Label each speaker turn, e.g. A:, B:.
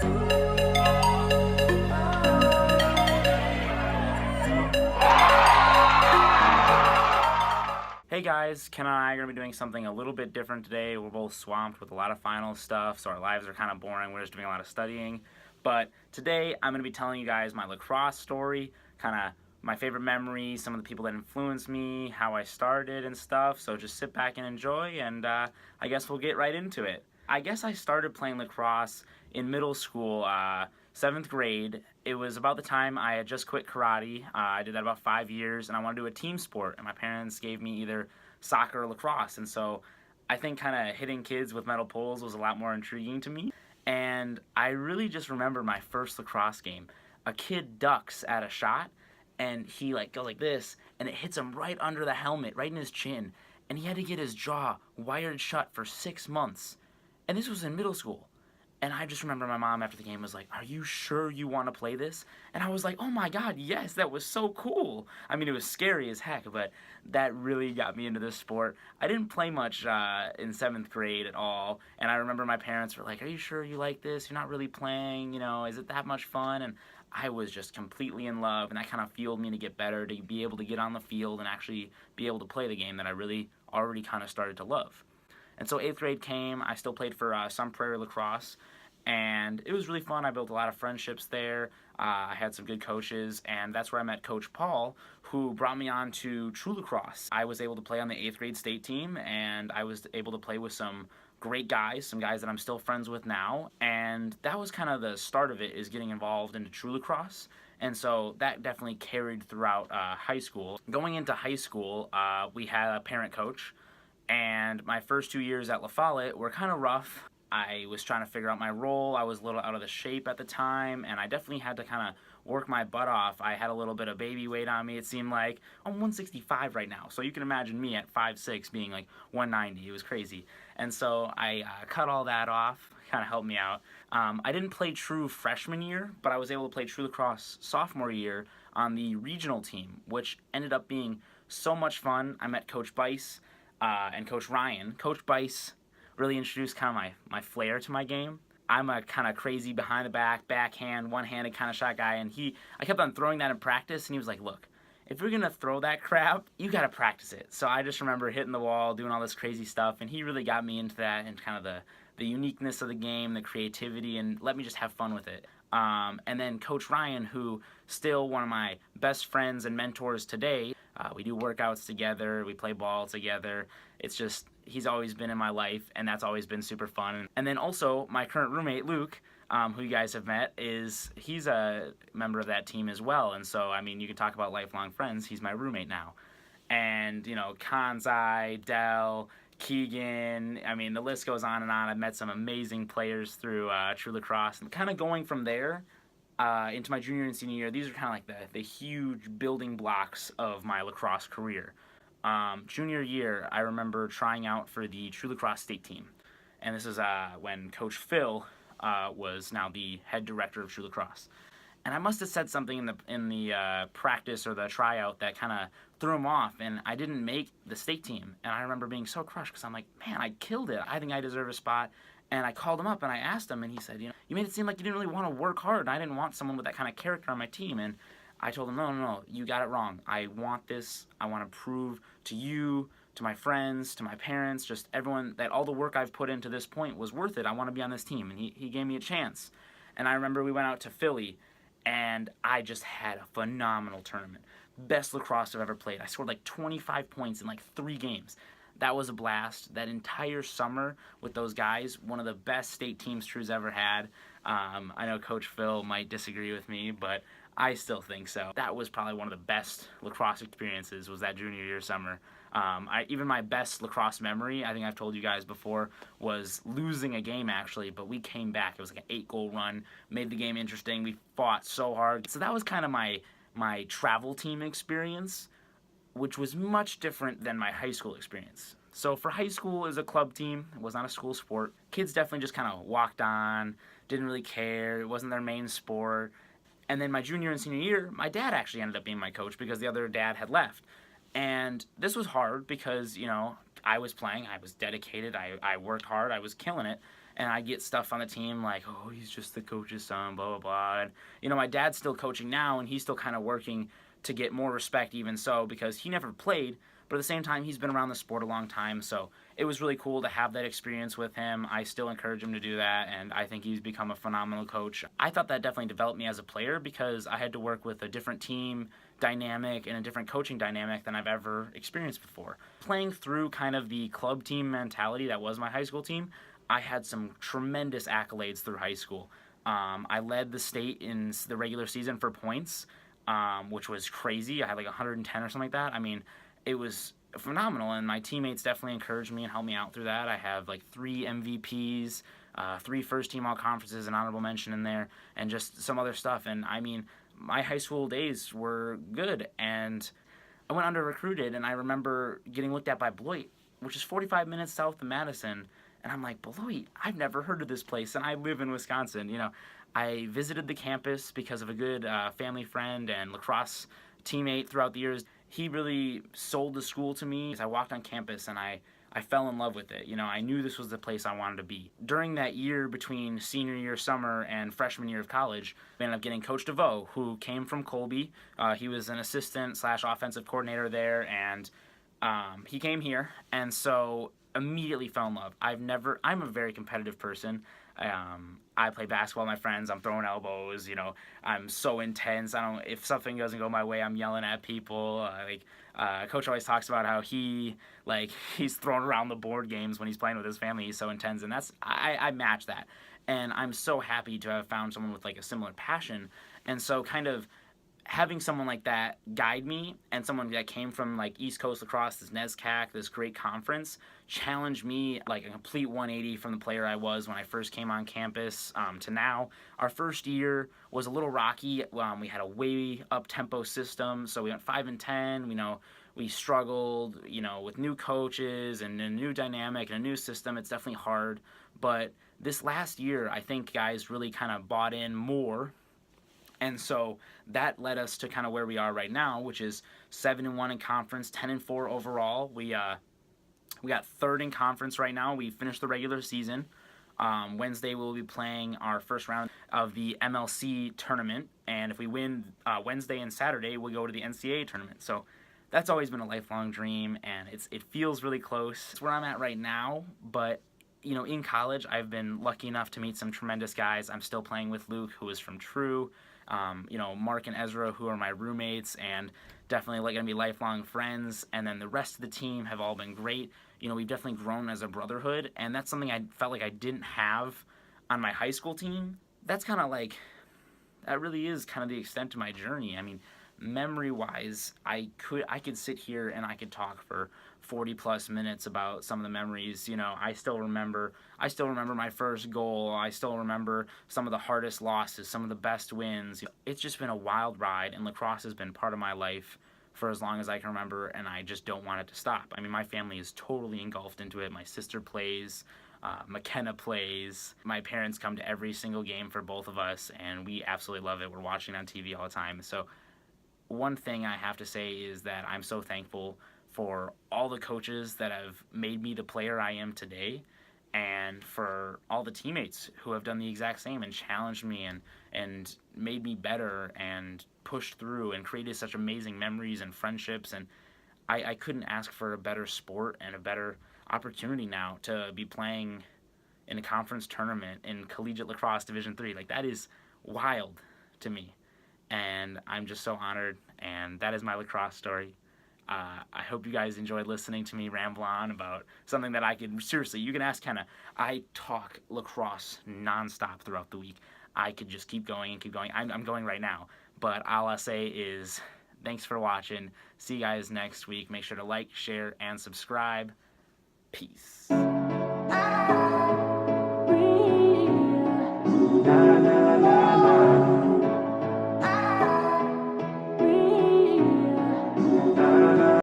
A: Hey guys, Ken and I are going to be doing something a little bit different today. We're both swamped with a lot of final stuff, so our lives are kind of boring. We're just doing a lot of studying. But today I'm going to be telling you guys my lacrosse story, kind of my favorite memories, some of the people that influenced me, how I started and stuff. So just sit back and enjoy, and I guess we'll get right into it. I guess I started playing lacrosse in middle school, 7th grade. It was about the time I had just quit karate. I did that about 5 years, and I wanted to do a team sport, and my parents gave me either soccer or lacrosse, and so I think kind of hitting kids with metal poles was a lot more intriguing to me. And I really just remember my first lacrosse game. A kid ducks at a shot, and he goes like this, and it hits him right under the helmet, right in his chin, and he had to get his jaw wired shut for 6 months. And this was in middle school. And I just remember my mom after the game was like, "Are you sure you want to play this?" And I was like, "Oh my God, yes, that was so cool." I mean, it was scary as heck, but that really got me into this sport. I didn't play much in 7th grade at all. And I remember my parents were like, "Are you sure you like this? You're not really playing, is it that much fun?" And I was just completely in love, and that kind of fueled me to get better, to be able to get on the field and actually be able to play the game that I really already kind of started to love. And so 8th grade came. I still played for Sun Prairie Lacrosse, and it was really fun. I built a lot of friendships there. I had some good coaches, and that's where I met Coach Paul, who brought me on to True Lacrosse. I was able to play on the 8th grade state team, and I was able to play with some great guys, some guys that I'm still friends with now, and that was kind of the start of it, is getting involved into True Lacrosse. And so that definitely carried throughout high school. Going into high school, we had a parent coach, and my first 2 years at La Follette were kind of rough. I was trying to figure out my role. I was a little out of the shape at the time, and I definitely had to kind of work my butt off. I had a little bit of baby weight on me. It seemed like I'm 165 right now, so you can imagine me at 5'6" being like 190. It was crazy. And so I cut all that off, kind of helped me out. I didn't play true freshman year, but I was able to play True Lacrosse sophomore year on the regional team, which ended up being so much fun. I met Coach Bice and Coach Ryan. Coach Bice really introduced kind of my flair to my game. I'm a kind of crazy behind the back, backhand, one-handed kind of shot guy, and I kept on throwing that in practice, and he was like, "Look, if you're gonna throw that crap, you gotta practice it." So I just remember hitting the wall, doing all this crazy stuff, and he really got me into that, and kind of the uniqueness of the game, the creativity, and let me just have fun with it. And then Coach Ryan, who still one of my best friends and mentors today. We do workouts together, we play ball together. It's just, he's always been in my life, and that's always been super fun. And then also my current roommate, Luke, who you guys have met, he's a member of that team as well. And so, I mean, you can talk about lifelong friends. He's my roommate now. And, Kanzai, Dell, Keegan, I mean, the list goes on and on. I've met some amazing players through True Lacrosse. And kind of going from there into my junior and senior year, these are kind of like the huge building blocks of my lacrosse career. Junior year, I remember trying out for the True Lacrosse state team. And this is when Coach Phil was now the head director of True Lacrosse. And I must have said something in the practice or the tryout that kind of threw him off, and I didn't make the state team. And I remember being so crushed, because I'm like, man, I killed it. I think I deserve a spot. And I called him up and I asked him, and he said, you made it seem like you didn't really want to work hard, and I didn't want someone with that kind of character on my team. And I told him, no, you got it wrong. I want this. I want to prove to you, to my friends, to my parents, just everyone, that all the work I've put into this point was worth it. I want to be on this team. And he gave me a chance. And I remember we went out to Philly, and I just had a phenomenal tournament. Best lacrosse I've ever played. I scored like 25 points in like 3 games. That was a blast. That entire summer with those guys, one of the best state teams True's ever had. I know Coach Phil might disagree with me, but I still think so. That was probably one of the best lacrosse experiences, was that junior year summer. Even my best lacrosse memory, I think I've told you guys before, was losing a game actually, but we came back. It was like an 8-goal run, made the game interesting. We fought so hard. So that was kind of my travel team experience, which was much different than my high school experience. So for high school, as a club team, it was not a school sport. Kids definitely just kind of walked on, didn't really care. It wasn't their main sport. And then my junior and senior year, my dad actually ended up being my coach because the other dad had left. And this was hard because, I was playing, I was dedicated, I worked hard, I was killing it. and I get stuff on the team like, oh, he's just the coach's son, blah, blah, blah. And, you know, my dad's still coaching now, and he's still kind of working to get more respect even so, because he never played, but at the same time, he's been around the sport a long time, so it was really cool to have that experience with him. I still encourage him to do that, and I think he's become a phenomenal coach. I thought that definitely developed me as a player because I had to work with a different team dynamic and a different coaching dynamic than I've ever experienced before. Playing through kind of the club team mentality that was my high school team, I had some tremendous accolades through high school. I led the state in the regular season for points, which was crazy. I had like 110 or something like that. I mean, it was phenomenal, and my teammates definitely encouraged me and helped me out through that. I have like 3 MVPs, 3 first-team all-conferences, an honorable mention in there, and just some other stuff. And I mean, my high school days were good, and I went under-recruited, and I remember getting looked at by Beloit, which is 45 minutes south of Madison, and I'm like, Beloit, I've never heard of this place, and I live in Wisconsin. You know, I visited the campus because of a good family friend and lacrosse teammate throughout the years. He really sold the school to me. I walked on campus and I fell in love with it. You know, I knew this was the place I wanted to be. During that year between senior year summer and freshman year of college, I ended up getting Coach DeVoe, who came from Colby. He was an assistant / offensive coordinator there, and he came here, and so immediately fell in love. I'm a very competitive person. I play basketball with my friends. I'm throwing elbows. You know, I'm so intense. If something doesn't go my way, I'm yelling at people. Coach always talks about how he's throwing around the board games when he's playing with his family. He's so intense, and I match that. And I'm so happy to have found someone with like a similar passion. And so kind of having someone like that guide me, and someone that came from like East Coast Lacrosse, this NESCAC, this great conference, challenged me like a complete 180 from the player I was when I first came on campus to now. Our first year was a little rocky. We had a way up-tempo system, so we went 5-10. You know, we struggled, you know, with new coaches and a new dynamic and a new system. It's definitely hard, but this last year, I think guys really kind of bought in more. And so that led us to kind of where we are right now, which is 7-1 in conference, 10-4 overall. We got 3rd in conference right now. We finished the regular season. Wednesday we'll be playing our first round of the MLC tournament, and if we win Wednesday and Saturday, we'll go to the NCAA tournament. So that's always been a lifelong dream, and it feels really close. It's where I'm at right now, but you know, in college, I've been lucky enough to meet some tremendous guys. I'm still playing with Luke, who is from True. You know, Mark and Ezra, who are my roommates, and definitely going to be lifelong friends. And then the rest of the team have all been great. You know, we've definitely grown as a brotherhood, and that's something I felt like I didn't have on my high school team. That's kind of like, that really is kind of the extent of my journey. I mean, memory-wise, I could sit here and I could talk for 40-plus minutes about some of the memories. You know, I still remember my first goal. I still remember some of the hardest losses, some of the best wins. It's just been a wild ride, and lacrosse has been part of my life for as long as I can remember, and I just don't want it to stop. I mean, my family is totally engulfed into it. My sister plays. McKenna plays. My parents come to every single game for both of us, and we absolutely love it. We're watching on TV all the time. So one thing I have to say is that I'm so thankful for all the coaches that have made me the player I am today, and for all the teammates who have done the exact same and challenged me and made me better and pushed through and created such amazing memories and friendships. And I couldn't ask for a better sport and a better opportunity now to be playing in a conference tournament in collegiate lacrosse Division III. Like, that is wild to me, and I'm just so honored. And that is my lacrosse story. I hope you guys enjoyed listening to me ramble on about something that I could, seriously, you can ask Kenna. I talk lacrosse nonstop throughout the week. I could just keep going and keep going. I'm going right now, but all I'll say is thanks for watching. See you guys next week. Make sure to like, share, and subscribe. Peace.